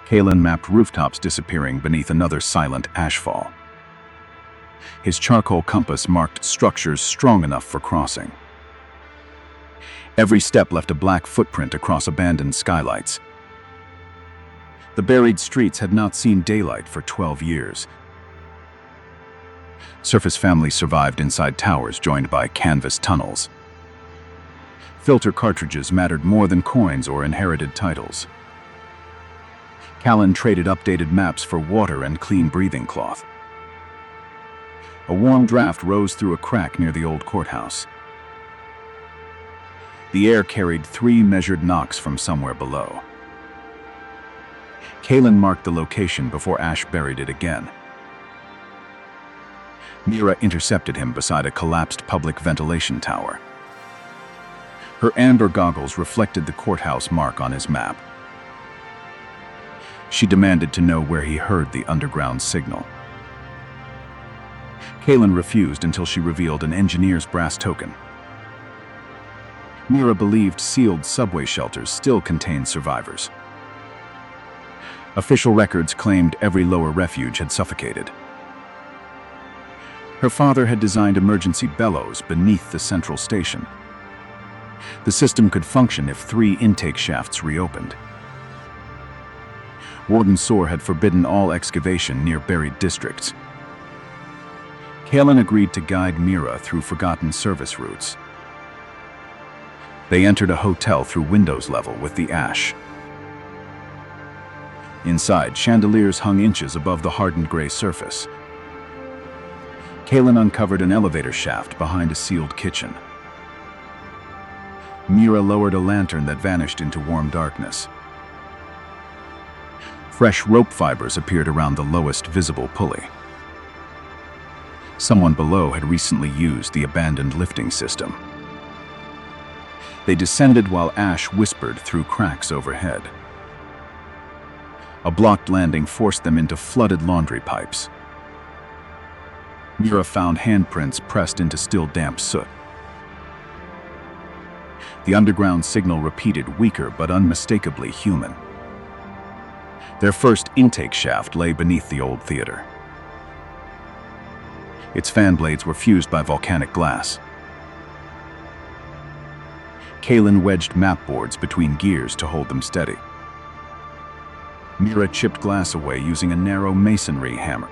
Kalen mapped rooftops disappearing beneath another silent ashfall. His charcoal compass marked structures strong enough for crossing. Every step left a black footprint across abandoned skylights. The buried streets had not seen daylight for 12 years. Surface families survived inside towers joined by canvas tunnels. Filter cartridges mattered more than coins or inherited titles. Callan traded updated maps for water and clean breathing cloth. A warm draft rose through a crack near the old courthouse. The air carried 3 measured knocks from somewhere below. Kalen marked the location before Ash buried it again. Mira intercepted him beside a collapsed public ventilation tower. Her amber goggles reflected the courthouse mark on his map. She demanded to know where he heard the underground signal. Kalen refused until she revealed an engineer's brass token. Mira believed sealed subway shelters still contained survivors. Official records claimed every lower refuge had suffocated. Her father had designed emergency bellows beneath the central station. The system could function if 3 intake shafts reopened. Warden Soar had forbidden all excavation near buried districts. Kalen agreed to guide Mira through forgotten service routes. They entered a hotel through windows level with the ash. Inside, chandeliers hung inches above the hardened gray surface. Kalen uncovered an elevator shaft behind a sealed kitchen. Mira lowered a lantern that vanished into warm darkness. Fresh rope fibers appeared around the lowest visible pulley. Someone below had recently used the abandoned lifting system. They descended while Ash whispered through cracks overhead. A blocked landing forced them into flooded laundry pipes. Mira found handprints pressed into still damp soot. The underground signal repeated, weaker but unmistakably human. Their first intake shaft lay beneath the old theater. Its fan blades were fused by volcanic glass. Kalen wedged map boards between gears to hold them steady. Mira chipped glass away using a narrow masonry hammer.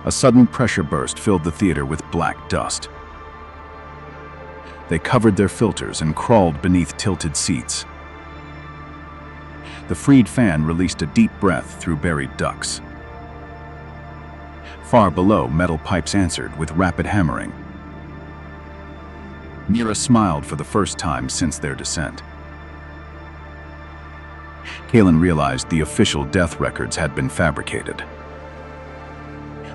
A sudden pressure burst filled the theater with black dust. They covered their filters and crawled beneath tilted seats. The freed fan released a deep breath through buried ducts. Far below, metal pipes answered with rapid hammering. Mira smiled for the first time since their descent. Kalen realized the official death records had been fabricated.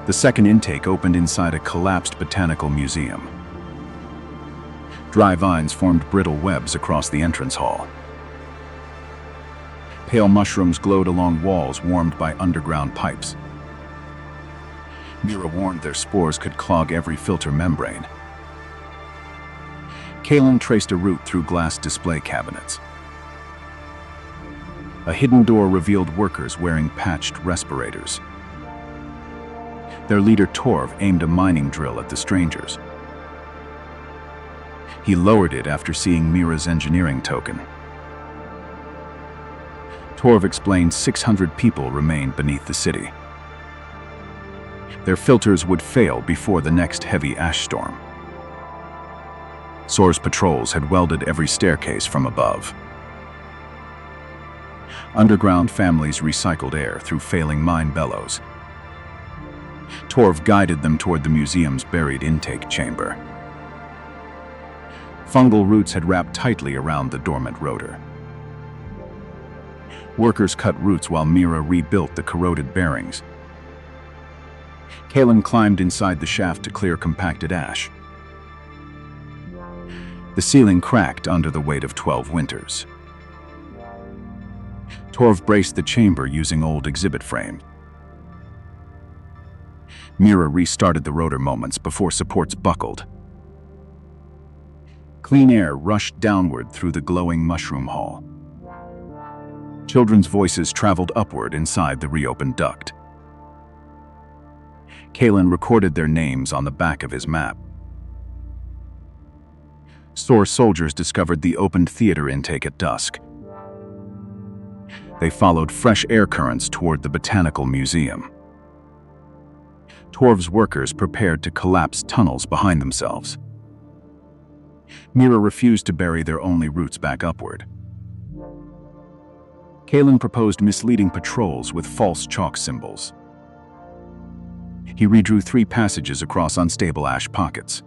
The second intake opened inside a collapsed botanical museum. Dry vines formed brittle webs across the entrance hall. Pale mushrooms glowed along walls warmed by underground pipes. Mira warned their spores could clog every filter membrane. Kalen traced a route through glass display cabinets. A hidden door revealed workers wearing patched respirators. Their leader Torv aimed a mining drill at the strangers. He lowered it after seeing Mira's engineering token. Torv explained 600 people remained beneath the city. Their filters would fail before the next heavy ash storm. Soar's patrols had welded every staircase from above. Underground families recycled air through failing mine bellows. Torv guided them toward the museum's buried intake chamber. Fungal roots had wrapped tightly around the dormant rotor. Workers cut roots while Mira rebuilt the corroded bearings. Kalen climbed inside the shaft to clear compacted ash. The ceiling cracked under the weight of 12 winters. Torv braced the chamber using old exhibit frames. Mira restarted the rotor moments before supports buckled. Clean air rushed downward through the glowing mushroom hall. Children's voices traveled upward inside the reopened duct. Kalen recorded their names on the back of his map. SOAR soldiers discovered the opened theater intake at dusk. They followed fresh air currents toward the Botanical Museum. Torv's workers prepared to collapse tunnels behind themselves. Mira refused to bury their only routes back upward. Kalen proposed misleading patrols with false chalk symbols. He redrew 3 passages across unstable ash pockets.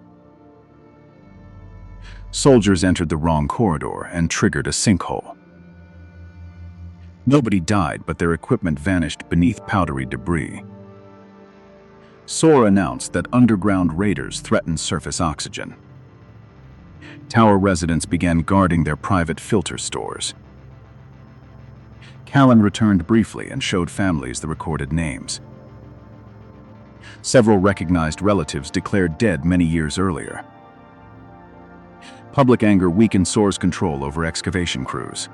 Soldiers entered the wrong corridor and triggered a sinkhole. Nobody died, but their equipment vanished beneath powdery debris. SOAR announced that underground raiders threatened surface oxygen. Tower residents began guarding their private filter stores. Kalen returned briefly and showed families the recorded names. Several recognized relatives declared dead many years earlier. Public anger weakened SOAR's control over excavation crews.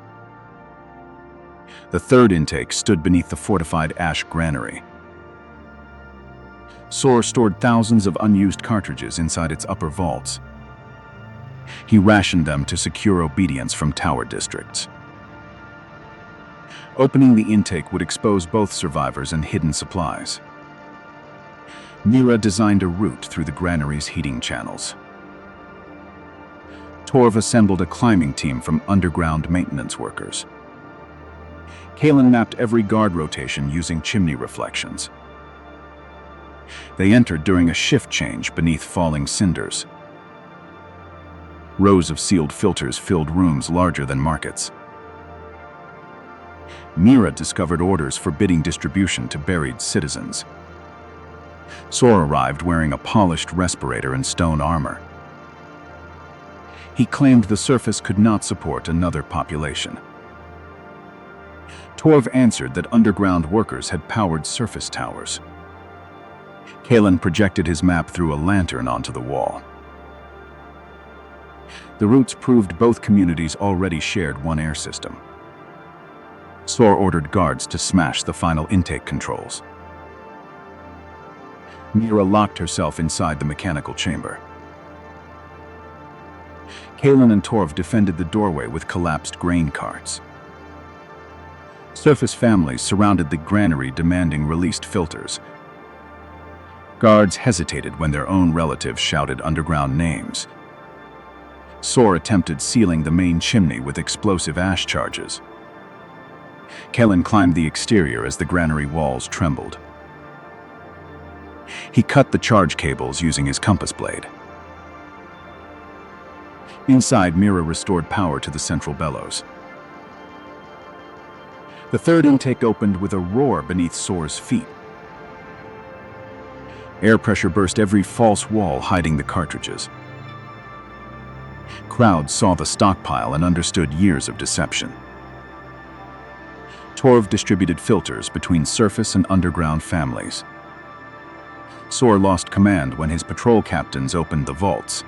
The third intake stood beneath the fortified ash granary. SOAR stored thousands of unused cartridges inside its upper vaults. He rationed them to secure obedience from tower districts. Opening the intake would expose both survivors and hidden supplies. Mira designed a route through the granary's heating channels. Torv assembled a climbing team from underground maintenance workers. Kalen mapped every guard rotation using chimney reflections. They entered during a shift change beneath falling cinders. Rows of sealed filters filled rooms larger than markets. Mira discovered orders forbidding distribution to buried citizens. SOAR arrived wearing a polished respirator and stone armor. He claimed the surface could not support another population. Torv answered that underground workers had powered surface towers. Kalen projected his map through a lantern onto the wall. The routes proved both communities already shared one air system. SOAR ordered guards to smash the final intake controls. Mira locked herself inside the mechanical chamber. Kalen and Torv defended the doorway with collapsed grain carts. Surface families surrounded the granary demanding released filters. Guards hesitated when their own relatives shouted underground names. SOAR attempted sealing the main chimney with explosive ash charges. Kalen climbed the exterior as the granary walls trembled. He cut the charge cables using his compass blade. Inside, Mira restored power to the central bellows. The third intake opened with a roar beneath SOAR's feet. Air pressure burst every false wall hiding the cartridges. Crowds saw the stockpile and understood years of deception. Torv distributed filters between surface and underground families. SOAR lost command when his patrol captains opened the vaults.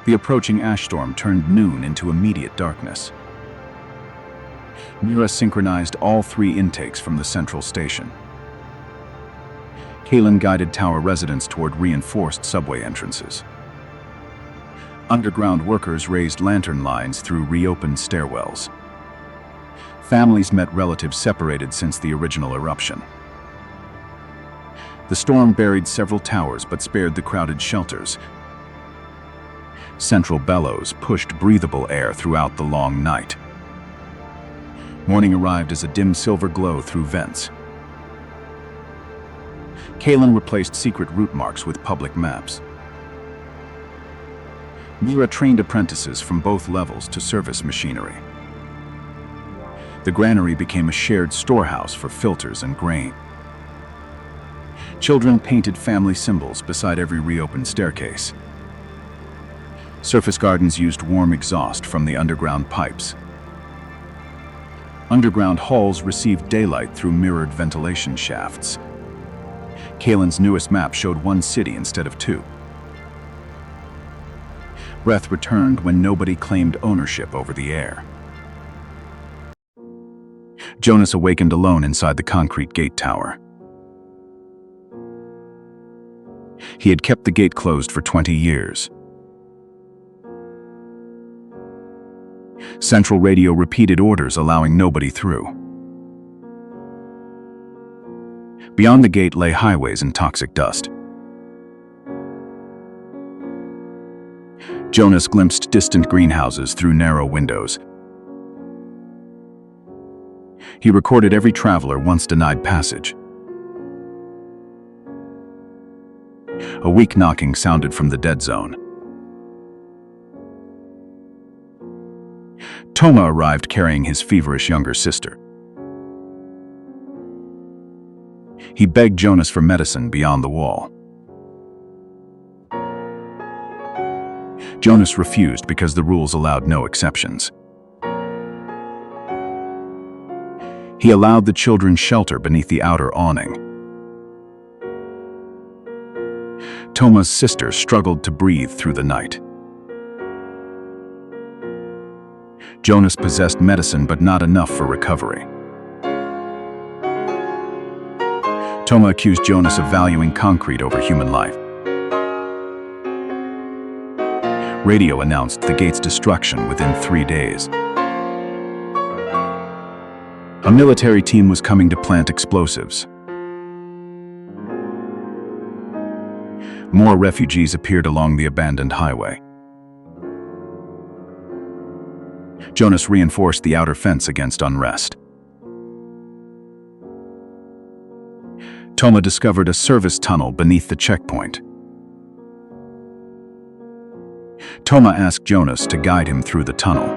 The approaching ash storm turned noon into immediate darkness. Mira synchronized all 3 intakes from the central station. Kalen guided tower residents toward reinforced subway entrances. Underground workers raised lantern lines through reopened stairwells. Families met relatives separated since the original eruption. The storm buried several towers but spared the crowded shelters. Central bellows pushed breathable air throughout the long night. Morning arrived as a dim silver glow through vents. Kalen replaced secret route marks with public maps. Mira trained apprentices from both levels to service machinery. The granary became a shared storehouse for filters and grain. Children painted family symbols beside every reopened staircase. Surface gardens used warm exhaust from the underground pipes. Underground halls received daylight through mirrored ventilation shafts. Kalen's newest map showed 1 city instead of 2. Breath returned when nobody claimed ownership over the air. Jonas awakened alone inside the concrete gate tower. He had kept the gate closed for 20 years. Central radio repeated orders, allowing nobody through. Beyond the gate lay highways and toxic dust. Jonas glimpsed distant greenhouses through narrow windows. He recorded every traveler once denied passage. A weak knocking sounded from the dead zone. Toma arrived carrying his feverish younger sister. He begged Jonas for medicine beyond the wall. Jonas refused because the rules allowed no exceptions. He allowed the children shelter beneath the outer awning. Toma's sister struggled to breathe through the night. Jonas possessed medicine, but not enough for recovery. Toma accused Jonas of valuing concrete over human life. Radio announced the gate's destruction within 3 days. A military team was coming to plant explosives. More refugees appeared along the abandoned highway. Jonas reinforced the outer fence against unrest. Toma discovered a service tunnel beneath the checkpoint. Toma asked Jonas to guide him through the tunnel.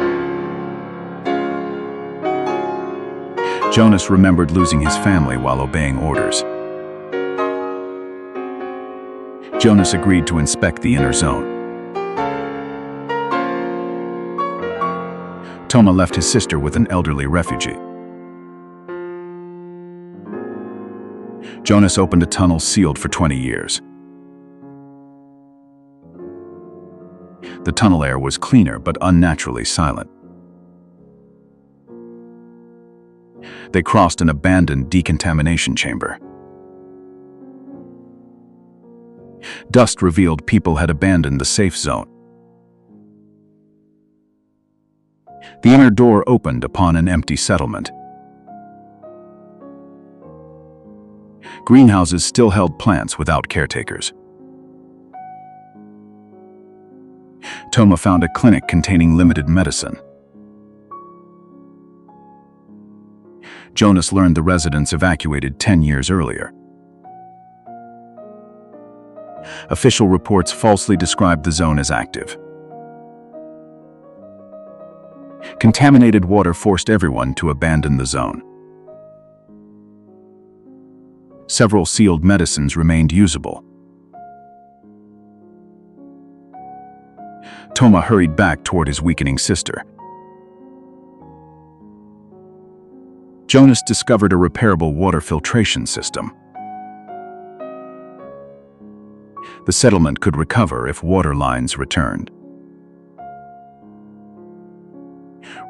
Jonas remembered losing his family while obeying orders. Jonas agreed to inspect the inner zone. Toma left his sister with an elderly refugee. Jonas opened a tunnel sealed for 20 years. The tunnel air was cleaner but unnaturally silent. They crossed an abandoned decontamination chamber. Dust revealed people had abandoned the safe zone. The inner door opened upon an empty settlement. Greenhouses still held plants without caretakers. Toma found a clinic containing limited medicine. Jonas learned the residents evacuated 10 years earlier. Official reports falsely described the zone as active. Contaminated water forced everyone to abandon the zone. Several sealed medicines remained usable. Toma hurried back toward his weakening sister. Jonas discovered a repairable water filtration system. The settlement could recover if water lines returned.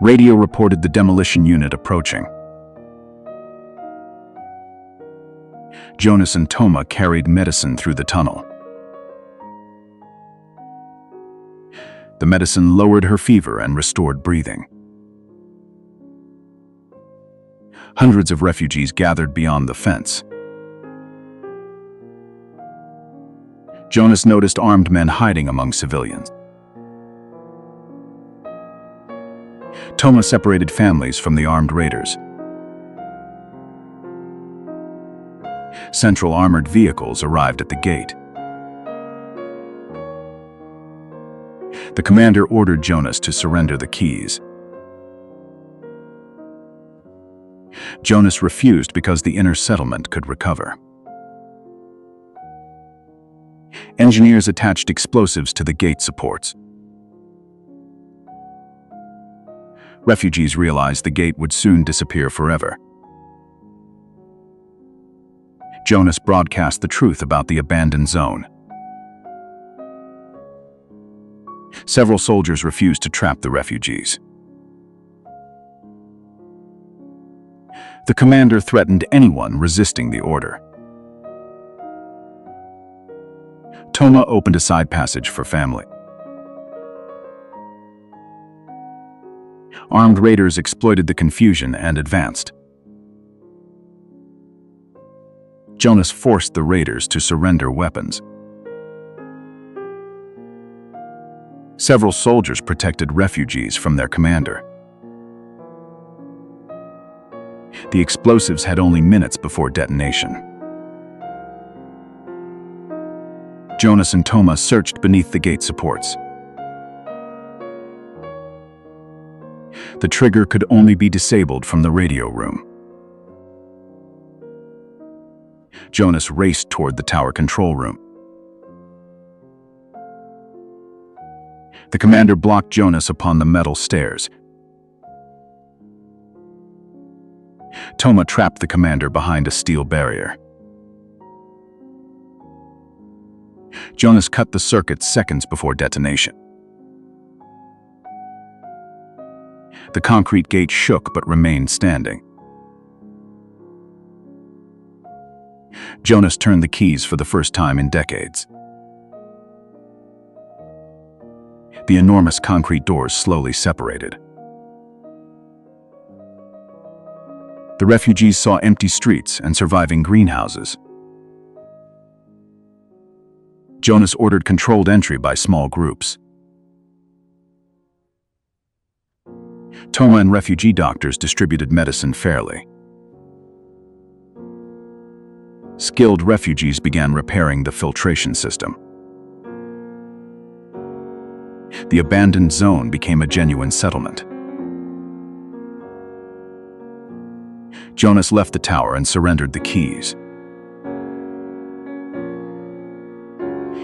Radio reported the demolition unit approaching. Jonas and Toma carried medicine through the tunnel. The medicine lowered her fever and restored breathing. Hundreds of refugees gathered beyond the fence. Jonas noticed armed men hiding among civilians. Toma separated families from the armed raiders. Central armored vehicles arrived at the gate. The commander ordered Jonas to surrender the keys. Jonas refused because the inner settlement could recover. Engineers attached explosives to the gate supports. Refugees realized the gate would soon disappear forever. Jonas broadcast the truth about the abandoned zone. Several soldiers refused to trap the refugees. The commander threatened anyone resisting the order. Toma opened a side passage for family. Armed raiders exploited the confusion and advanced. Jonas forced the raiders to surrender weapons. Several soldiers protected refugees from their commander. The explosives had only minutes before detonation. Jonas and Toma searched beneath the gate supports. The trigger could only be disabled from the radio room. Jonas raced toward the tower control room. The commander blocked Jonas upon the metal stairs. Toma trapped the commander behind a steel barrier. Jonas cut the circuit seconds before detonation. The concrete gate shook but remained standing. Jonas turned the keys for the first time in decades. The enormous concrete doors slowly separated. The refugees saw empty streets and surviving greenhouses. Jonas ordered controlled entry by small groups. Toma and refugee doctors distributed medicine fairly. Skilled refugees began repairing the filtration system. The abandoned zone became a genuine settlement. Jonas left the tower and surrendered the keys.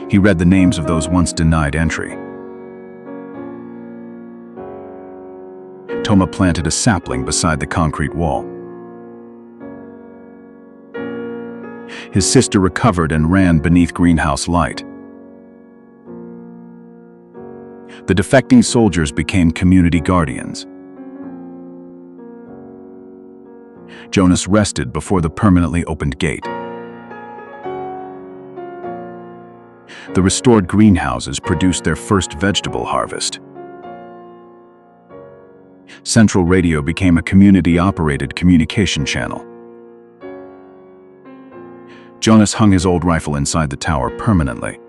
He read the names of those once denied entry. Toma planted a sapling beside the concrete wall. His sister recovered and ran beneath greenhouse light. The defecting soldiers became community guardians. Jonas rested before the permanently opened gate. The restored greenhouses produced their first vegetable harvest. Central Radio became a community-operated communication channel. Jonas hung his old rifle inside the tower permanently.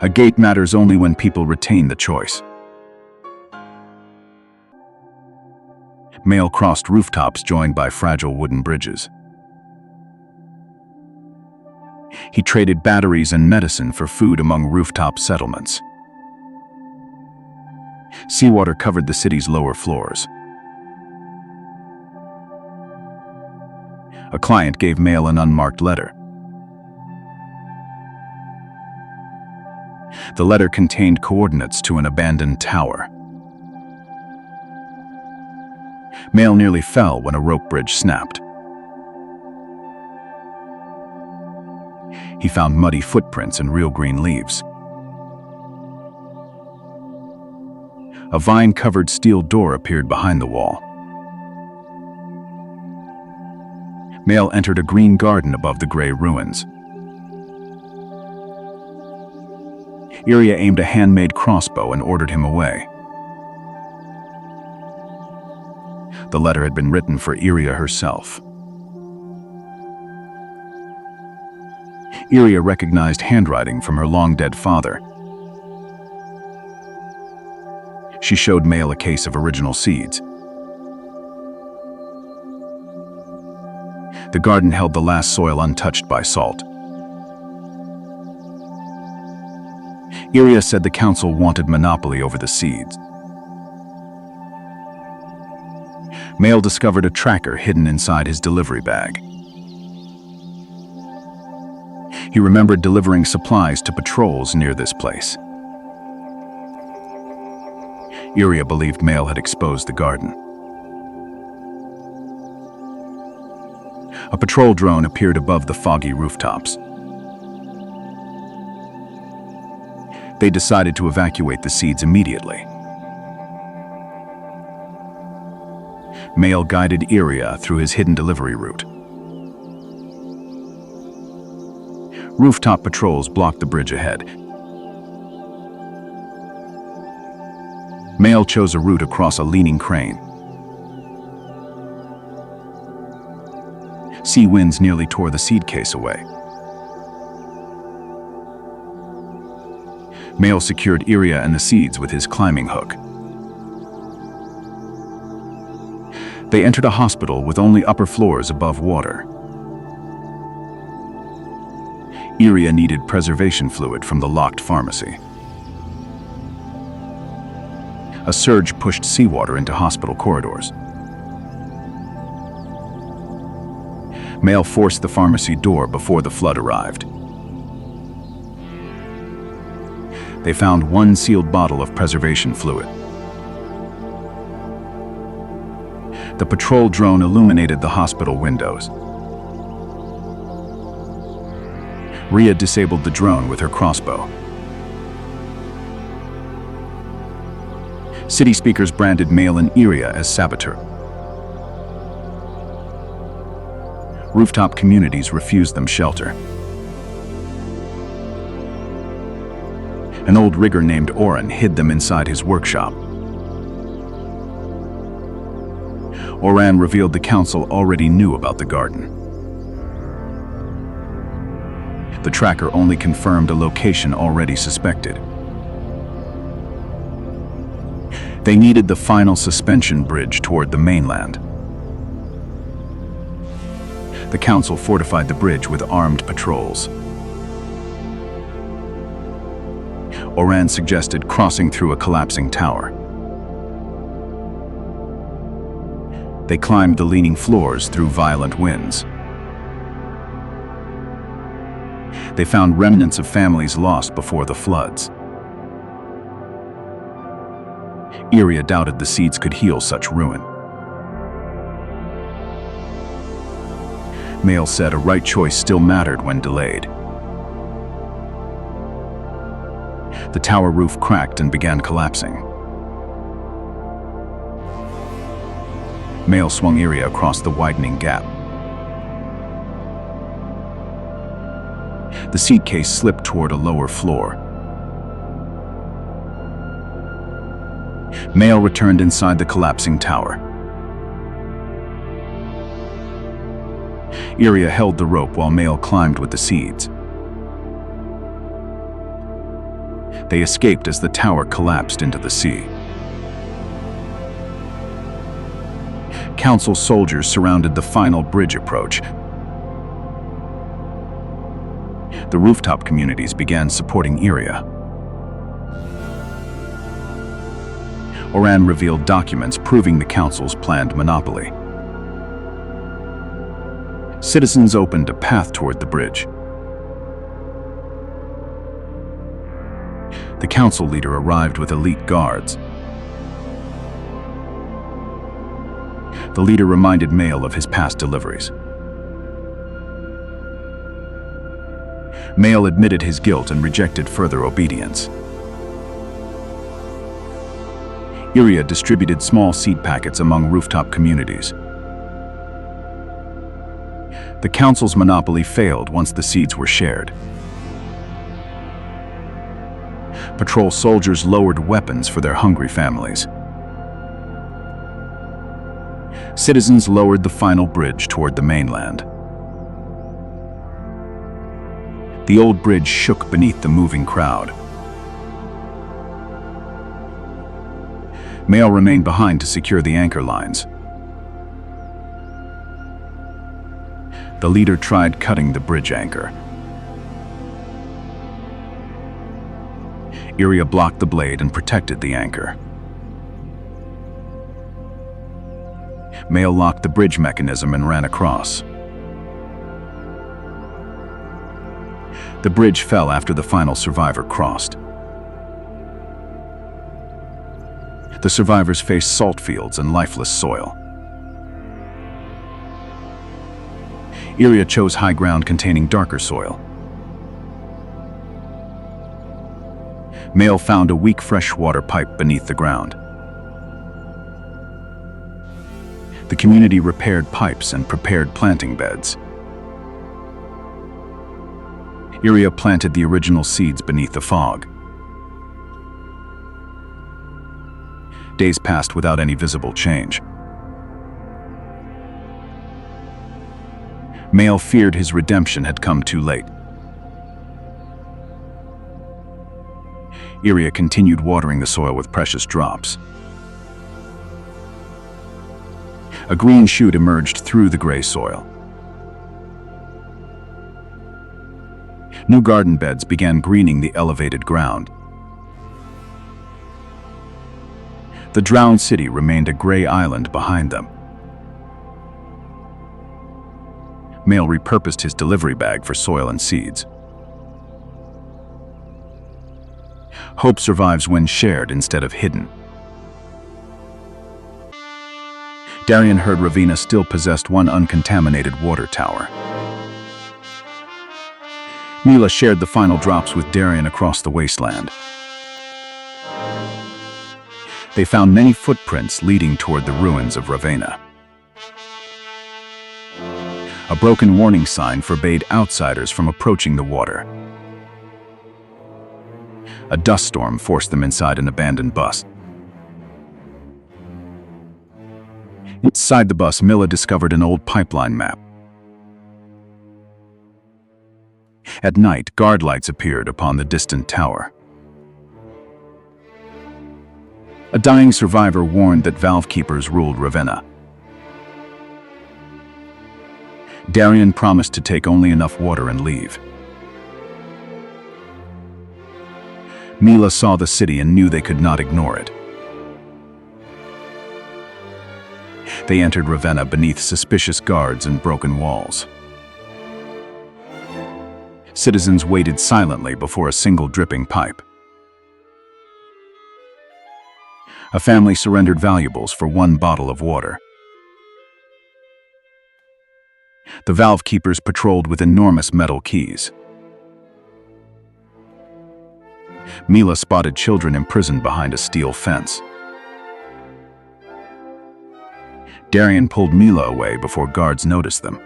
A gate matters only when people retain the choice. Mail crossed rooftops joined by fragile wooden bridges. He traded batteries and medicine for food among rooftop settlements. Seawater covered the city's lower floors. A client gave mail an unmarked letter. The letter contained coordinates to an abandoned tower. Mail nearly fell when a rope bridge snapped. He found muddy footprints and real green leaves. A vine-covered steel door appeared behind the wall. Mail entered a green garden above the gray ruins. Eerie aimed a handmade crossbow and ordered him away. The letter had been written for Eerie herself. Eerie recognized handwriting from her long-dead father. She showed Mail a case of original seeds. The garden held the last soil untouched by salt. Eerie said the council wanted monopoly over the seeds. Mail discovered a tracker hidden inside his delivery bag. He remembered delivering supplies to patrols near this place. Eerie believed Mail had exposed the garden. A patrol drone appeared above the foggy rooftops. They decided to evacuate the seeds immediately. Male guided Eerie through his hidden delivery route. Rooftop patrols blocked the bridge ahead. Male chose a route across a leaning crane. Sea winds nearly tore the seed case away. Male secured Eerie and the seeds with his climbing hook. They entered a hospital with only upper floors above water. Eerie needed preservation fluid from the locked pharmacy. A surge pushed seawater into hospital corridors. Male forced the pharmacy door before the flood arrived. They found one sealed bottle of preservation fluid. The patrol drone illuminated the hospital windows. Rhea disabled the drone with her crossbow. City speakers branded Male and Eerie as saboteur. Rooftop communities refused them shelter. An old rigger named Oren hid them inside his workshop. Oren revealed the council already knew about the garden. The tracker only confirmed a location already suspected. They needed the final suspension bridge toward the mainland. The council fortified the bridge with armed patrols. Oren suggested crossing through a collapsing tower. They climbed the leaning floors through violent winds. They found remnants of families lost before the floods. Eerie doubted the seeds could heal such ruin. Male said a right choice still mattered when delayed. The tower roof cracked and began collapsing. Male swung Eerie across the widening gap. The seed case slipped toward a lower floor. Male returned inside the collapsing tower. Eerie held the rope while Male climbed with the seeds. They escaped as the tower collapsed into the sea. Council soldiers surrounded the final bridge approach. The rooftop communities began supporting Eerie. Oren revealed documents proving the council's planned monopoly. Citizens opened a path toward the bridge. The council leader arrived with elite guards. The leader reminded Male of his past deliveries. Male admitted his guilt and rejected further obedience. Eerie distributed small seed packets among rooftop communities. The council's monopoly failed once the seeds were shared. Patrol soldiers lowered weapons for their hungry families. Citizens lowered the final bridge toward the mainland. The old bridge shook beneath the moving crowd. Male remained behind to secure the anchor lines. The leader tried cutting the bridge anchor. Eerie blocked the blade and protected the anchor. Male locked the bridge mechanism and ran across. The bridge fell after the final survivor crossed. The survivors faced salt fields and lifeless soil. Eerie chose high ground containing darker soil. Male found a weak freshwater pipe beneath the ground. The community repaired pipes and prepared planting beds. Eerie planted the original seeds beneath the fog. Days passed without any visible change. Male feared his redemption had come too late. Eerie continued watering the soil with precious drops. A green shoot emerged through the gray soil. New garden beds began greening the elevated ground. The drowned city remained a gray island behind them. Male repurposed his delivery bag for soil and seeds. Hope survives when shared instead of hidden. Darian heard Ravenna still possessed one uncontaminated water tower. Mila shared the final drops with Darian across the wasteland. They found many footprints leading toward the ruins of Ravenna. A broken warning sign forbade outsiders from approaching the water. A dust storm forced them inside an abandoned bus. Inside the bus, Mila discovered an old pipeline map. At night, guard lights appeared upon the distant tower. A dying survivor warned that valve keepers ruled Ravenna. Darian promised to take only enough water and leave. Mila saw the city and knew they could not ignore it. They entered Ravenna beneath suspicious guards and broken walls. Citizens waited silently before a single dripping pipe. A family surrendered valuables for one bottle of water. The valve keepers patrolled with enormous metal keys. Mila spotted children imprisoned behind a steel fence. Darian pulled Mila away before guards noticed them.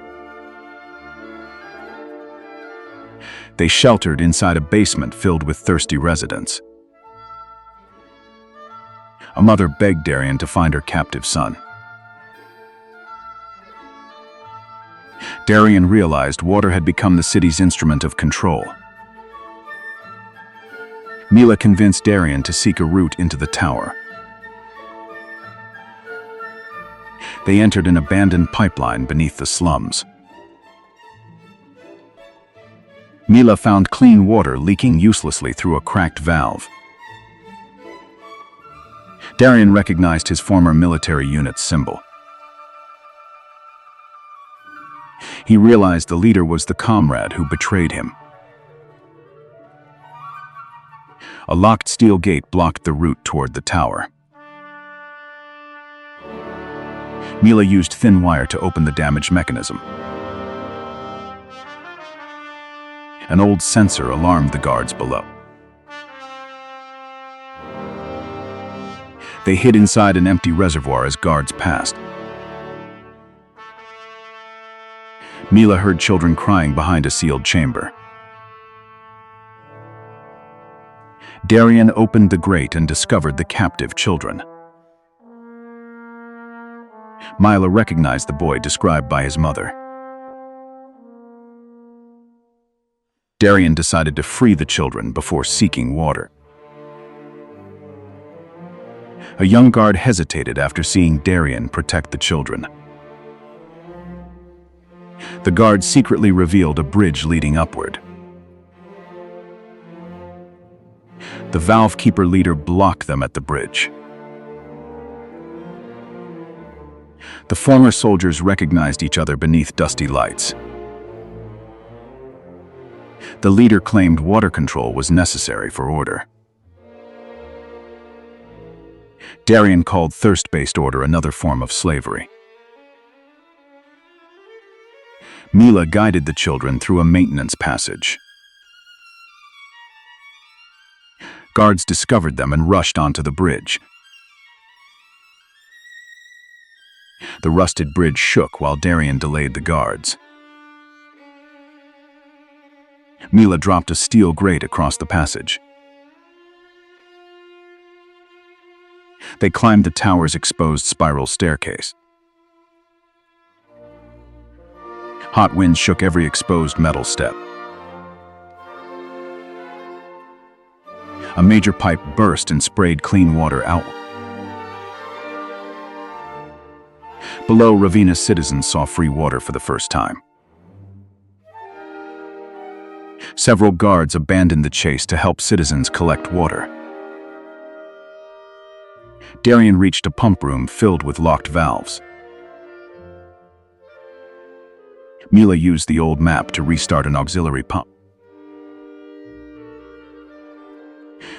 They sheltered inside a basement filled with thirsty residents. A mother begged Darian to find her captive son. Darian realized water had become the city's instrument of control. Mila convinced Darian to seek a route into the tower. They entered an abandoned pipeline beneath the slums. Mila found clean water leaking uselessly through a cracked valve. Darian recognized his former military unit's symbol. He realized the leader was the comrade who betrayed him. A locked steel gate blocked the route toward the tower. Mila used thin wire to open the damaged mechanism. An old sensor alarmed the guards below. They hid inside an empty reservoir as guards passed. Mila heard children crying behind a sealed chamber. Darian opened the grate and discovered the captive children. Mila recognized the boy described by his mother. Darian decided to free the children before seeking water. A young guard hesitated after seeing Darian protect the children. The guard secretly revealed a bridge leading upward. The valve keeper leader blocked them at the bridge. The former soldiers recognized each other beneath dusty lights. The leader claimed water control was necessary for order. Darian called thirst-based order another form of slavery. Mila guided the children through a maintenance passage. Guards discovered them and rushed onto the bridge. The rusted bridge shook while Darian delayed the guards. Mila dropped a steel grate across the passage. They climbed the tower's exposed spiral staircase. Hot winds shook every exposed metal step. A major pipe burst and sprayed clean water out. Below, Ravenna's citizens saw free water for the first time. Several guards abandoned the chase to help citizens collect water. Darian reached a pump room filled with locked valves. Mila used the old map to restart an auxiliary pump.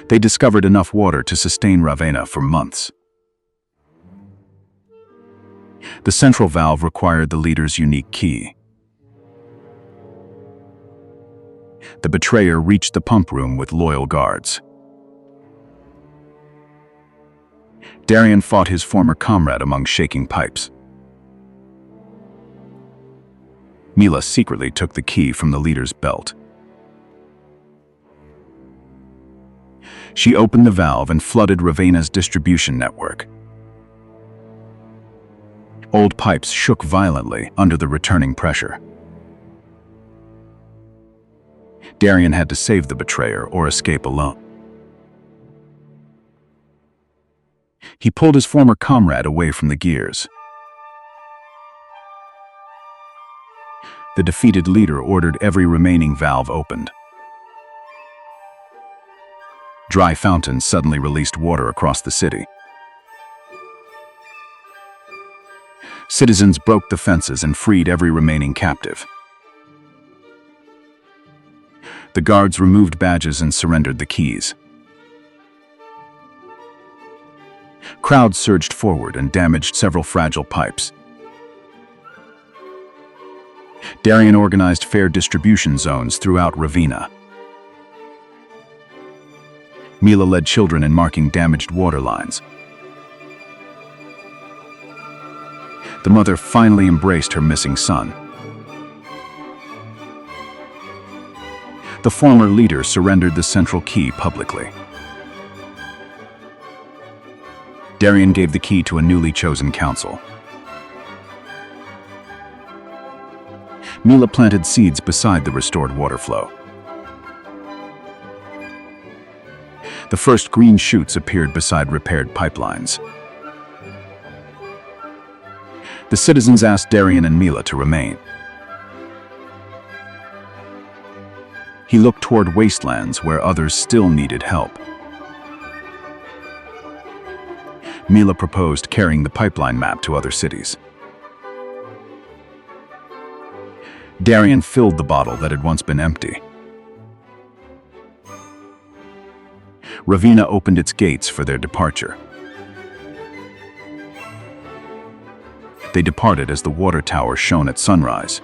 They discovered enough water to sustain Ravenna for months. The central valve required the leader's unique key. The betrayer reached the pump room with loyal guards. Darian fought his former comrade among shaking pipes. Mila secretly took the key from the leader's belt. She opened the valve and flooded Ravenna's distribution network. Old pipes shook violently under the returning pressure. Darian had to save the betrayer or escape alone. He pulled his former comrade away from the gears. The defeated leader ordered every remaining valve opened. Dry fountains suddenly released water across the city. Citizens broke the fences and freed every remaining captive. The guards removed badges and surrendered the keys. Crowds surged forward and damaged several fragile pipes. Darian organized fair distribution zones throughout Ravenna. Mila led children in marking damaged water lines. The mother finally embraced her missing son. The former leader surrendered the central key publicly. Darian gave the key to a newly chosen council. Mila planted seeds beside the restored water flow. The first green shoots appeared beside repaired pipelines. The citizens asked Darian and Mila to remain. He looked toward wastelands where others still needed help. Mila proposed carrying the pipeline map to other cities. Darian filled the bottle that had once been empty. Ravenna opened its gates for their departure. They departed as the water tower shone at sunrise.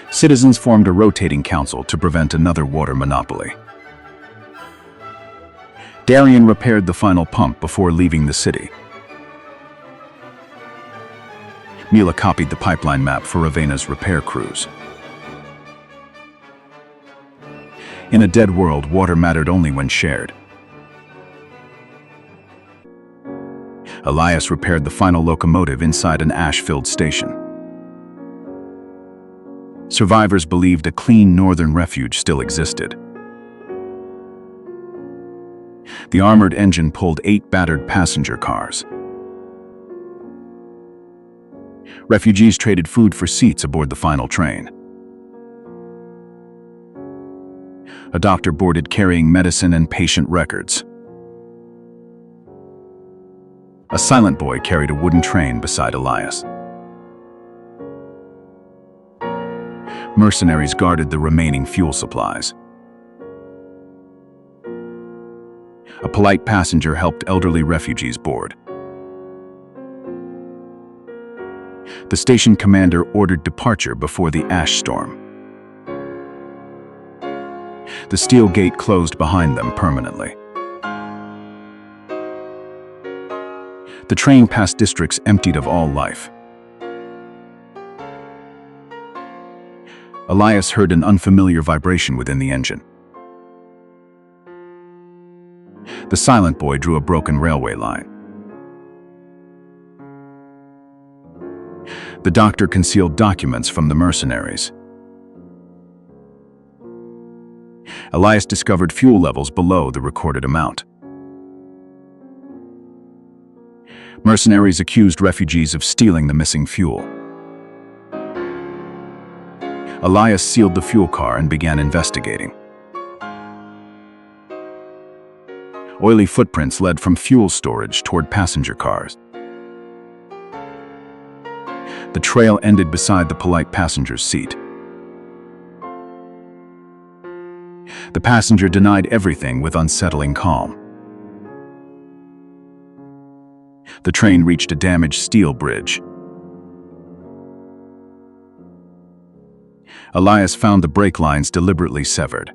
Citizens formed a rotating council to prevent another water monopoly. Darian repaired the final pump before leaving the city. Mila copied the pipeline map for Ravenna's repair crews. In a dead world, water mattered only when shared. Elias repaired the final locomotive inside an ash-filled station. Survivors believed a clean northern refuge still existed. The armored engine pulled 8 battered passenger cars. Refugees traded food for seats aboard the final train. A doctor boarded carrying medicine and patient records. A silent boy carried a wooden train beside Elias. Mercenaries guarded the remaining fuel supplies. A polite passenger helped elderly refugees board. The station commander ordered departure before the ash storm. The steel gate closed behind them permanently. The train passed districts emptied of all life. Elias heard an unfamiliar vibration within the engine. The silent boy drew a broken railway line. The doctor concealed documents from the mercenaries. Elias discovered fuel levels below the recorded amount. Mercenaries accused refugees of stealing the missing fuel. Elias sealed the fuel car and began investigating. Oily footprints led from fuel storage toward passenger cars. The trail ended beside the polite passenger's seat. The passenger denied everything with unsettling calm. The train reached a damaged steel bridge. Elias found the brake lines deliberately severed.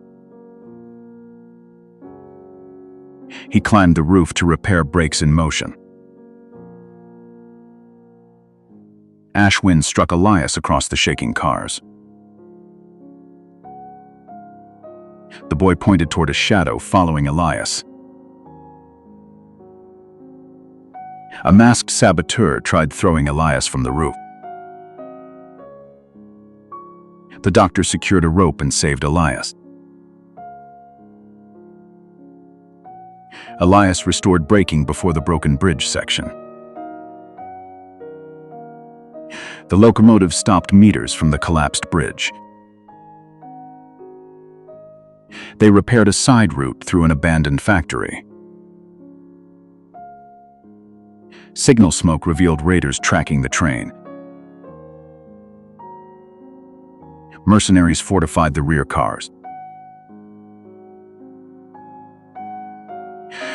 He climbed the roof to repair brakes in motion. Ash wind struck Elias across the shaking cars. The boy pointed toward a shadow following Elias. A masked saboteur tried throwing Elias from the roof. The doctor secured a rope and saved Elias. Elias restored braking before the broken bridge section. The locomotive stopped meters from the collapsed bridge. They repaired a side route through an abandoned factory. Signal smoke revealed raiders tracking the train. Mercenaries fortified the rear cars.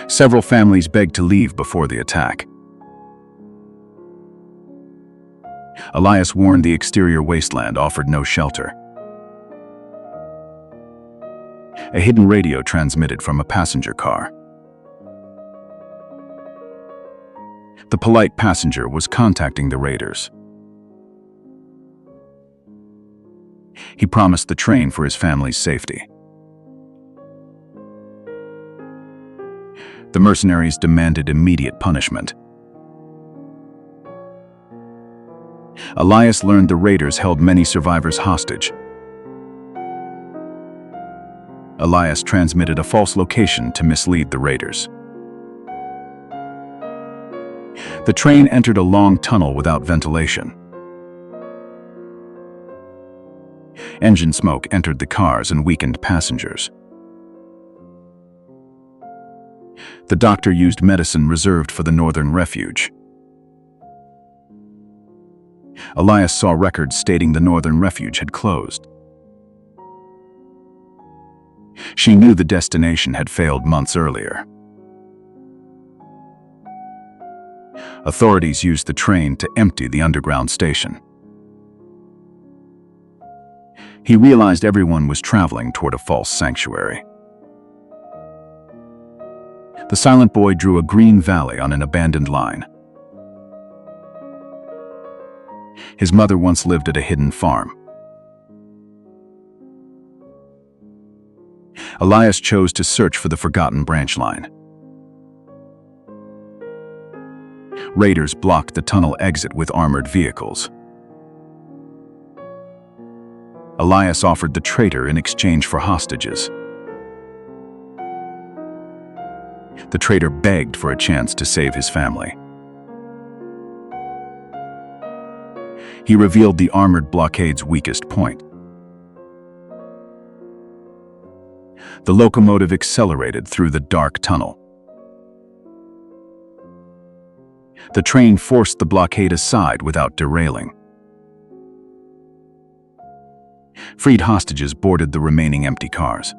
Several families begged to leave before the attack. Elias warned the exterior wasteland offered no shelter. A hidden radio transmitted from a passenger car. The polite passenger was contacting the raiders. He promised the train for his family's safety. The mercenaries demanded immediate punishment. Elias learned the raiders held many survivors hostage. Elias transmitted a false location to mislead the raiders. The train entered a long tunnel without ventilation. Engine smoke entered the cars and weakened passengers. The doctor used medicine reserved for the northern refuge. Elias saw records stating the northern refuge had closed. She knew the destination had failed months earlier. Authorities used the train to empty the underground station. He realized everyone was traveling toward a false sanctuary. The silent boy drew a green valley on an abandoned line. His mother once lived at a hidden farm. Elias chose to search for the forgotten branch line. Raiders blocked the tunnel exit with armored vehicles. Elias offered the traitor in exchange for hostages. The traitor begged for a chance to save his family. He revealed the armored blockade's weakest point. The locomotive accelerated through the dark tunnel. The train forced the blockade aside without derailing. Freed hostages boarded the remaining empty cars.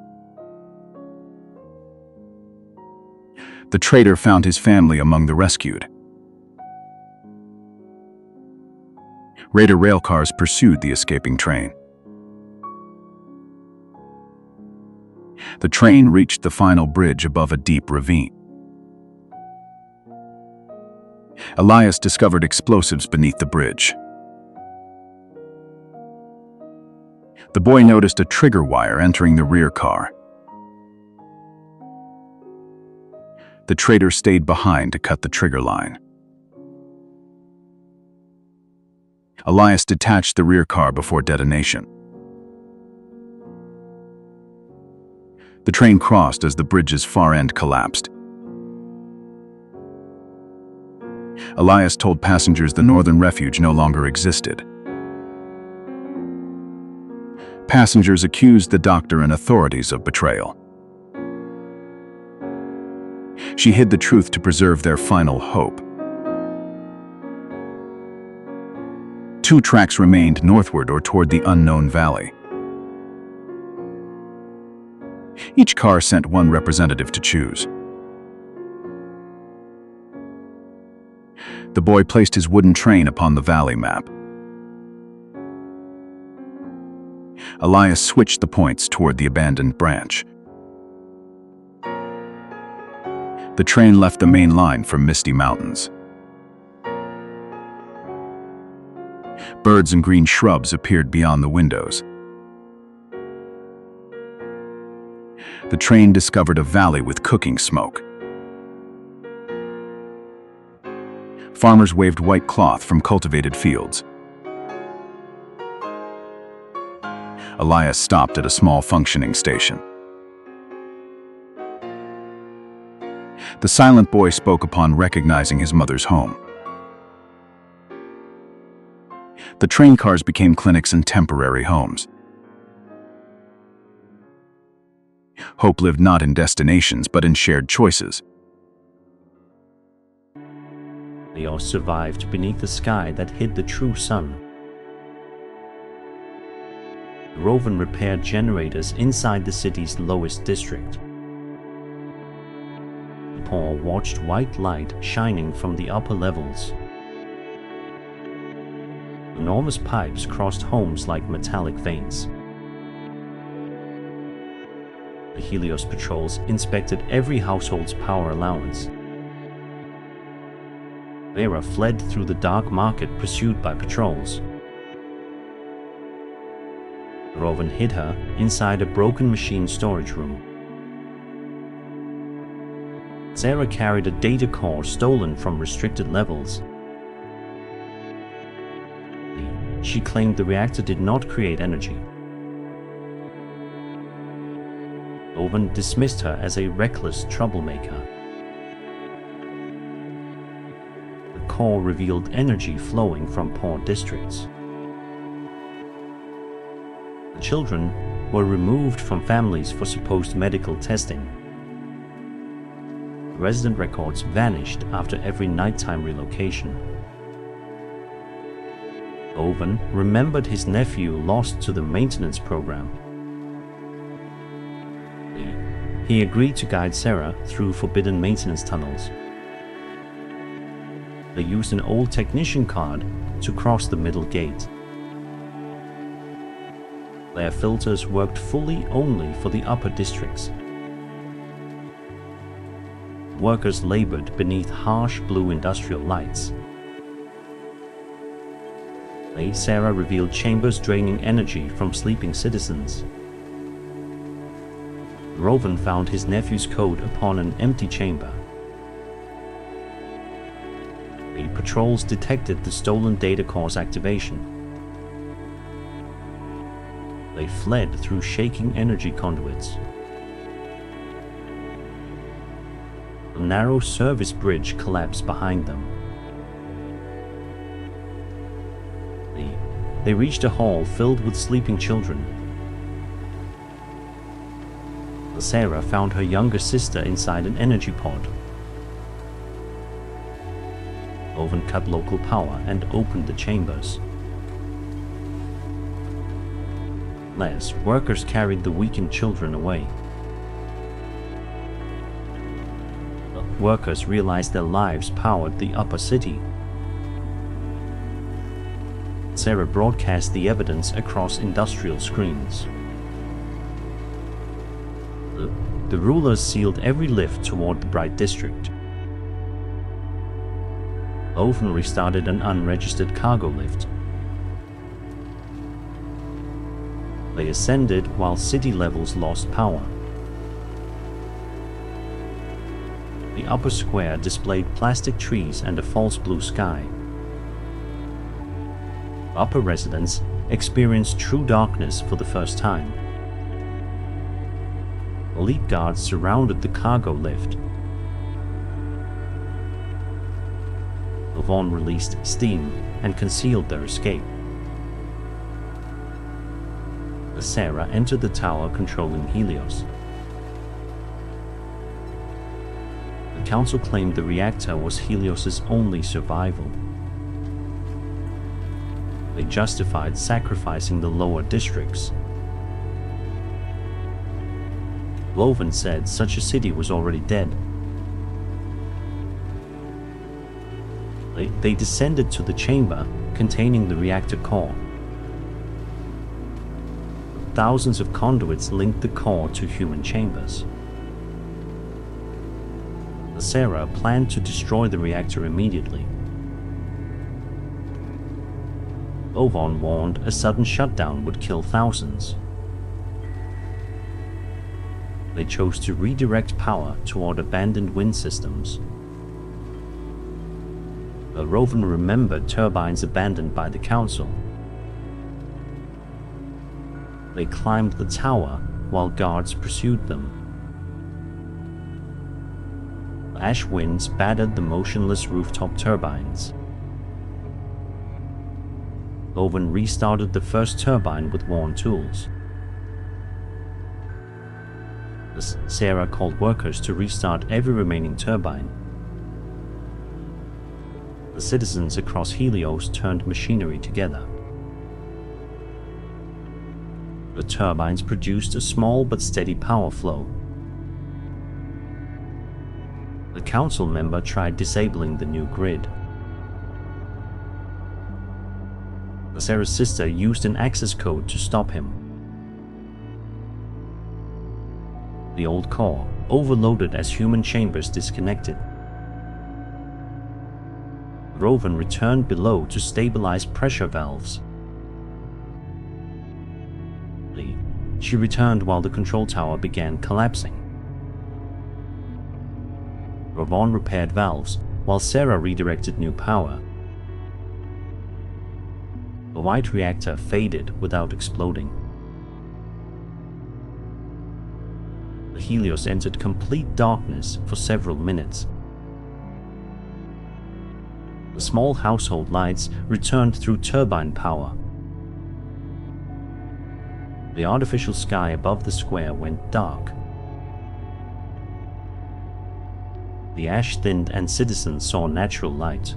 The traitor found his family among the rescued. Raider railcars pursued the escaping train. The train reached the final bridge above a deep ravine. Elias discovered explosives beneath the bridge. The boy noticed a trigger wire entering the rear car. The traitor stayed behind to cut the trigger line. Elias detached the rear car before detonation. The train crossed as the bridge's far end collapsed. Elias told passengers the northern refuge no longer existed. Passengers accused the doctor and authorities of betrayal. She hid the truth to preserve their final hope. 2 tracks remained northward or toward the unknown valley. Each car sent 1 representative to choose. The boy placed his wooden train upon the valley map. Elias switched the points toward the abandoned branch. The train left the main line for misty mountains. Birds and green shrubs appeared beyond the windows. The train discovered a valley with cooking smoke. Farmers waved white cloth from cultivated fields. Elias stopped at a small functioning station. The silent boy spoke upon recognizing his mother's home. The train cars became clinics and temporary homes. Hope lived not in destinations, but in shared choices. They all survived beneath the sky that hid the true sun. Rovan repaired generators inside the city's lowest district. Paul watched white light shining from the upper levels. Enormous pipes crossed homes like metallic veins. The Helios patrols inspected every household's power allowance. Vera fled through the dark market pursued by patrols. Rovan hid her inside a broken machine storage room. Sarah carried a data core stolen from restricted levels. She claimed the reactor did not create energy. Rovan dismissed her as a reckless troublemaker. The core revealed energy flowing from poor districts. The children were removed from families for supposed medical testing. Resident records vanished after every nighttime relocation. Owen remembered his nephew lost to the maintenance program. He agreed to guide Sarah through forbidden maintenance tunnels. They used an old technician card to cross the middle gate. Their filters worked fully only for the upper districts. Workers labored beneath harsh blue industrial lights. Sarah revealed chambers draining energy from sleeping citizens. Rovan found his nephew's code upon an empty chamber. The patrols detected the stolen data core's activation. They fled through shaking energy conduits. A narrow service bridge collapsed behind them. They reached a hall filled with sleeping children. Sarah found her younger sister inside an energy pod. Owen cut local power and opened the chambers. Workers carried the weakened children away. Workers realized their lives powered the upper city. Sarah broadcast the evidence across industrial screens. The rulers sealed every lift toward the bright district. Owen restarted an unregistered cargo lift. They ascended while city levels lost power. The upper square displayed plastic trees and a false blue sky. Upper residents experienced true darkness for the first time. Elite guards surrounded the cargo lift. Owen released steam and concealed their escape. Sarah entered the tower controlling Helios. The council claimed the reactor was Helios's only survival. They justified sacrificing the lower districts. Loven said such a city was already dead. They descended to the chamber containing the reactor core. Thousands of conduits linked the core to human chambers. Sarah planned to destroy the reactor immediately. Owen warned a sudden shutdown would kill thousands. They chose to redirect power toward abandoned wind systems. Roven remembered turbines abandoned by the council. They climbed the tower while guards pursued them. Ash winds battered the motionless rooftop turbines. Owen restarted the first turbine with worn tools. Sarah called workers to restart every remaining turbine. The citizens across Helios turned machinery together. The turbines produced a small but steady power flow. The council member tried disabling the new grid. Sarah's sister used an access code to stop him. The old core overloaded as human chambers disconnected. Roven returned below to stabilize pressure valves. She returned while the control tower began collapsing. Roven repaired valves while Sarah redirected new power. The white reactor faded without exploding. The Helios entered complete darkness for several minutes. The small household lights returned through turbine power. The artificial sky above the square went dark. The ash thinned and citizens saw natural light.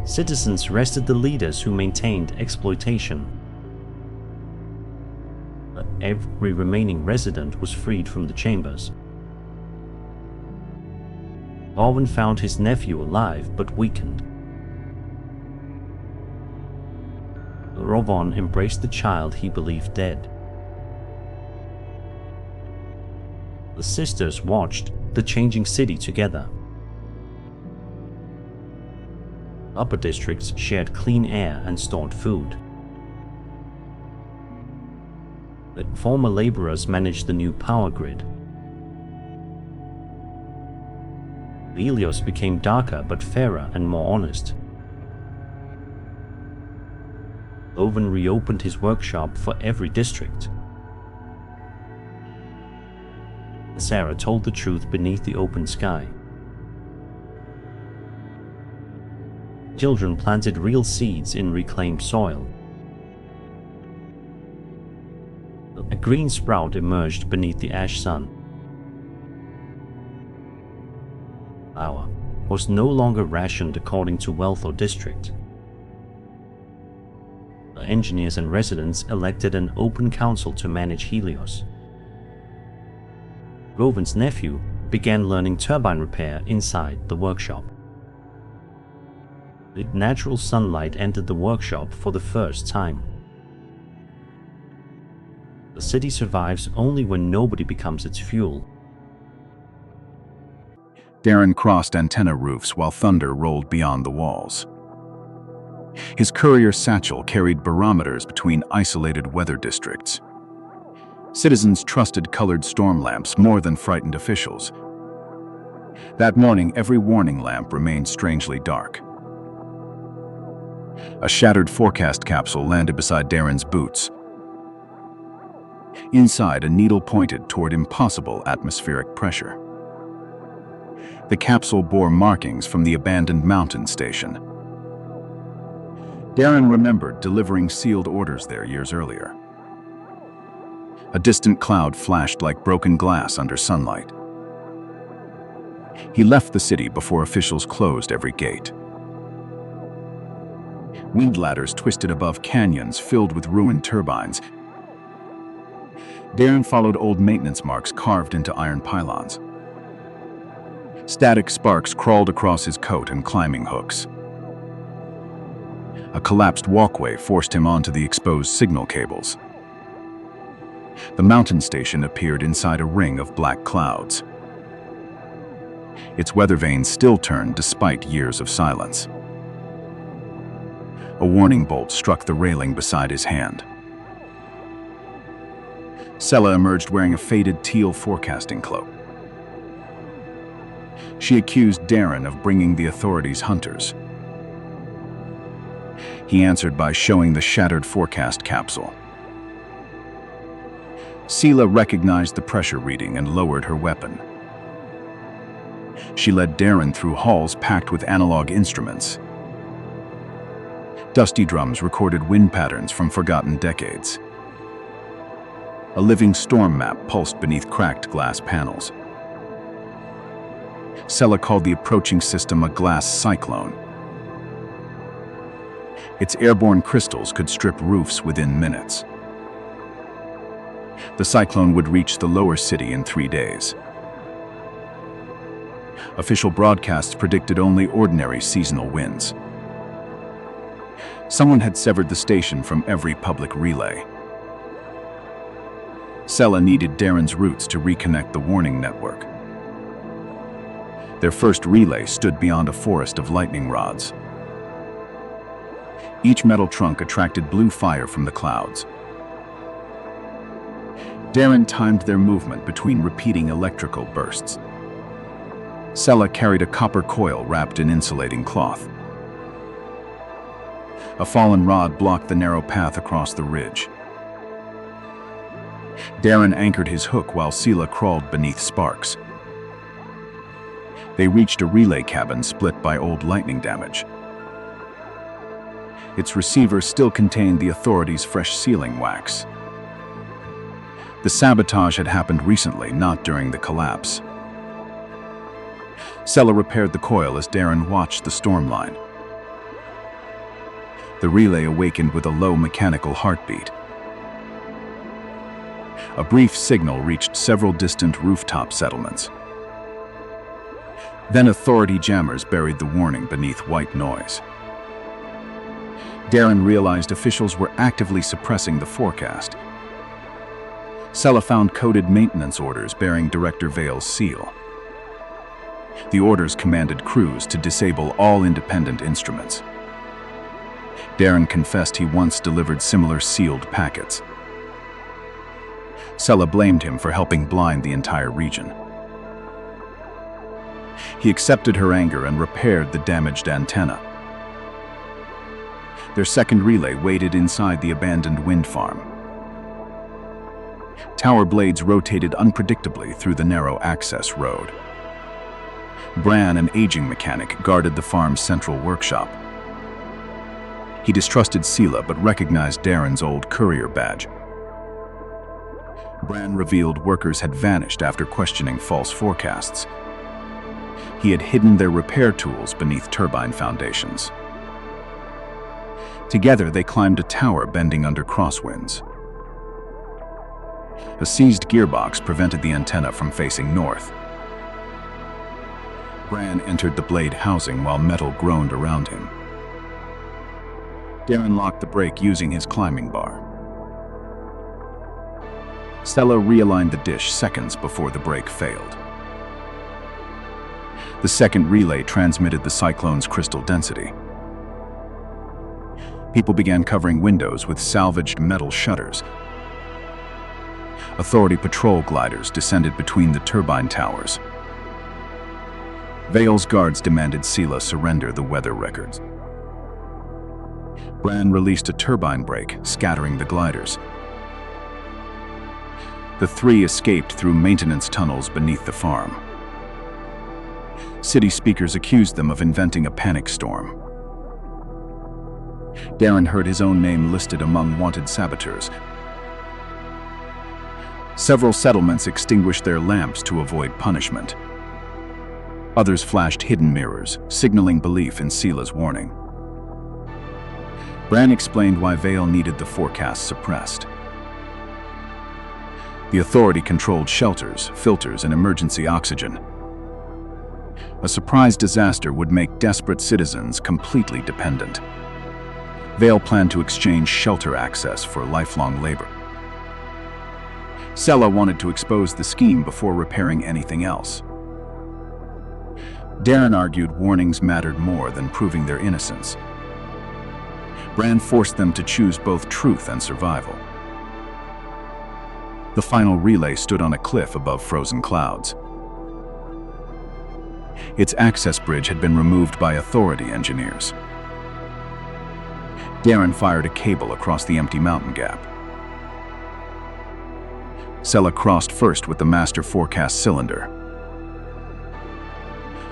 Citizens arrested the leaders who maintained exploitation. But every remaining resident was freed from the chambers. Owen found his nephew alive but weakened. Roven embraced the child he believed dead. The sisters watched the changing city together. Upper districts shared clean air and stored food. The former laborers managed the new power grid. Helios became darker but fairer and more honest. Owen reopened his workshop for every district. Sarah told the truth beneath the open sky. Children planted real seeds in reclaimed soil. A green sprout emerged beneath the ash sun. Flour was no longer rationed according to wealth or district. The engineers and residents elected an open council to manage Helios. Roven's nephew began learning turbine repair inside the workshop. The natural sunlight entered the workshop for the first time. The city survives only when nobody becomes its fuel. Darren crossed antenna roofs while thunder rolled beyond the walls. His courier satchel carried barometers between isolated weather districts. Citizens trusted colored storm lamps more than frightened officials. That morning, every warning lamp remained strangely dark. A shattered forecast capsule landed beside Darren's boots. Inside, a needle pointed toward impossible atmospheric pressure. The capsule bore markings from the abandoned mountain station. Darren remembered delivering sealed orders there years earlier. A distant cloud flashed like broken glass under sunlight. He left the city before officials closed every gate. Wind ladders twisted above canyons filled with ruined turbines. Darren followed old maintenance marks carved into iron pylons. Static sparks crawled across his coat and climbing hooks. A collapsed walkway forced him onto the exposed signal cables. The mountain station appeared inside a ring of black clouds. Its weather vanes still turned despite years of silence. A warning bolt struck the railing beside his hand. Sella emerged wearing a faded teal forecasting cloak. She accused Darren of bringing the authorities hunters. He answered by showing the shattered forecast capsule. Sela recognized the pressure reading and lowered her weapon. She led Darren through halls packed with analog instruments. Dusty drums recorded wind patterns from forgotten decades. A living storm map pulsed beneath cracked glass panels. Sela called the approaching system a glass cyclone. Its airborne crystals could strip roofs within minutes. The cyclone would reach the lower city in 3 days. Official broadcasts predicted only ordinary seasonal winds. Someone had severed the station from every public relay. Sela needed Darren's roots to reconnect the warning network. Their first relay stood beyond a forest of lightning rods. Each metal trunk attracted blue fire from the clouds. Darren timed their movement between repeating electrical bursts. Sela carried a copper coil wrapped in insulating cloth. A fallen rod blocked the narrow path across the ridge. Darren anchored his hook while Sela crawled beneath sparks. They reached a relay cabin split by old lightning damage. Its receiver still contained the authorities' fresh sealing wax. The sabotage had happened recently, not during the collapse. Sela repaired the coil as Darren watched the storm line. The relay awakened with a low mechanical heartbeat. A brief signal reached several distant rooftop settlements. Then authority jammers buried the warning beneath white noise. Darren realized officials were actively suppressing the forecast. Sela found coded maintenance orders bearing Director Vale's seal. The orders commanded crews to disable all independent instruments. Darren confessed he once delivered similar sealed packets. Sela blamed him for helping blind the entire region. He accepted her anger and repaired the damaged antenna. Their second relay waited inside the abandoned wind farm. Tower blades rotated unpredictably through the narrow access road. Bran, an aging mechanic, guarded the farm's central workshop. He distrusted Sela but recognized Darren's old courier badge. Bran revealed workers had vanished after questioning false forecasts. He had hidden their repair tools beneath turbine foundations. Together, they climbed a tower bending under crosswinds. A seized gearbox prevented the antenna from facing north. Bran entered the blade housing while metal groaned around him. Darren locked the brake using his climbing bar. Sela realigned the dish seconds before the brake failed. The second relay transmitted the cyclone's crystal density. People began covering windows with salvaged metal shutters. Authority patrol gliders descended between the turbine towers. Vale's guards demanded Sela surrender the weather records. Bran released a turbine brake, scattering the gliders. The three escaped through maintenance tunnels beneath the farm. City speakers accused them of inventing a panic storm. Darren heard his own name listed among wanted saboteurs. Several settlements extinguished their lamps to avoid punishment. Others flashed hidden mirrors, signaling belief in Sela's warning. Bran explained why Vale needed the forecast suppressed. The Authority controlled shelters, filters, and emergency oxygen. A surprise disaster would make desperate citizens completely dependent. Vale planned to exchange shelter access for lifelong labor. Sela wanted to expose the scheme before repairing anything else. Darren argued warnings mattered more than proving their innocence. Bran forced them to choose both truth and survival. The final relay stood on a cliff above frozen clouds. Its access bridge had been removed by Authority engineers. Darren fired a cable across the empty mountain gap. Sela crossed first with the master forecast cylinder.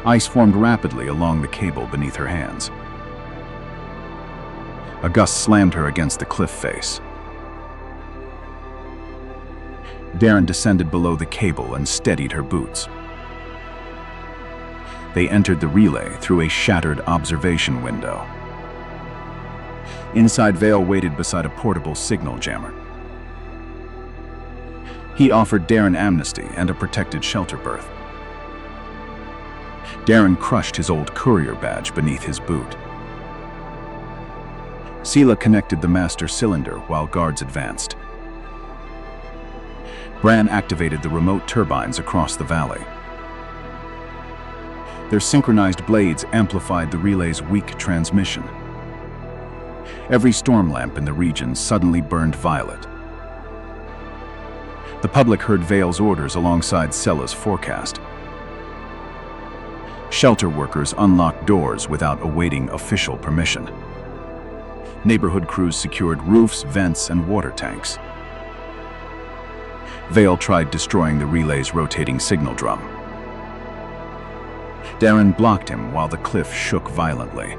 Ice formed rapidly along the cable beneath her hands. A gust slammed her against the cliff face. Darren descended below the cable and steadied her boots. They entered the relay through a shattered observation window. Inside, Vale waited beside a portable signal jammer. He offered Darren amnesty and a protected shelter berth. Darren crushed his old courier badge beneath his boot. Sela connected the master cylinder while guards advanced. Bran activated the remote turbines across the valley. Their synchronized blades amplified the relay's weak transmission. Every storm lamp in the region suddenly burned violet. The public heard Vale's orders alongside Sela's forecast. Shelter workers unlocked doors without awaiting official permission. Neighborhood crews secured roofs, vents, and water tanks. Vale tried destroying the relay's rotating signal drum. Darren blocked him while the cliff shook violently.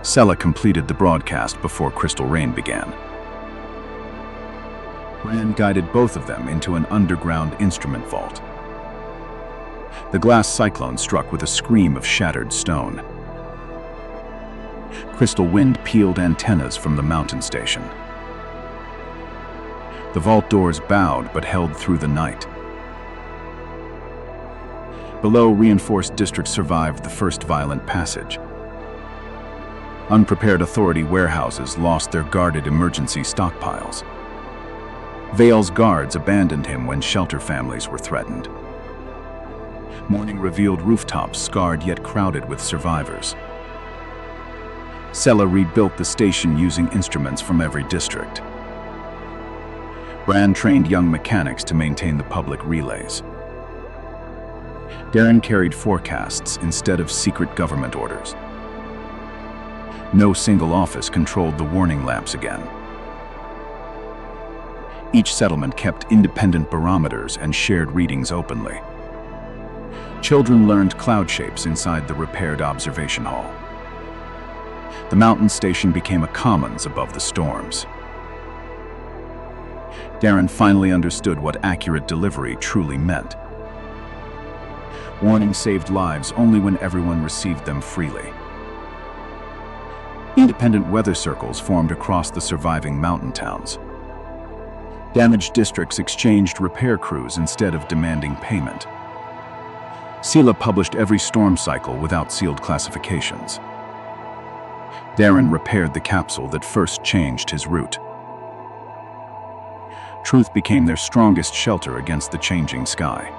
Sela completed the broadcast before Crystal Rain began. Bran guided both of them into an underground instrument vault. The glass cyclone struck with a scream of shattered stone. Crystal wind peeled antennas from the mountain station. The vault doors bowed but held through the night. Below, reinforced districts survived the first violent passage. Unprepared Authority warehouses lost their guarded emergency stockpiles. Vale's guards abandoned him when shelter families were threatened. Morning revealed rooftops scarred yet crowded with survivors. Sela rebuilt the station using instruments from every district. Bran trained young mechanics to maintain the public relays. Darren carried forecasts instead of secret government orders. No single office controlled the warning lamps again. Each settlement kept independent barometers and shared readings openly. Children learned cloud shapes inside the repaired observation hall. The mountain station became a commons above the storms. Darren finally understood what accurate delivery truly meant. Warnings saved lives only when everyone received them freely. Independent weather circles formed across the surviving mountain towns. Damaged districts exchanged repair crews instead of demanding payment. Sela published every storm cycle without sealed classifications. Darren repaired the capsule that first changed his route. Truth became their strongest shelter against the changing sky.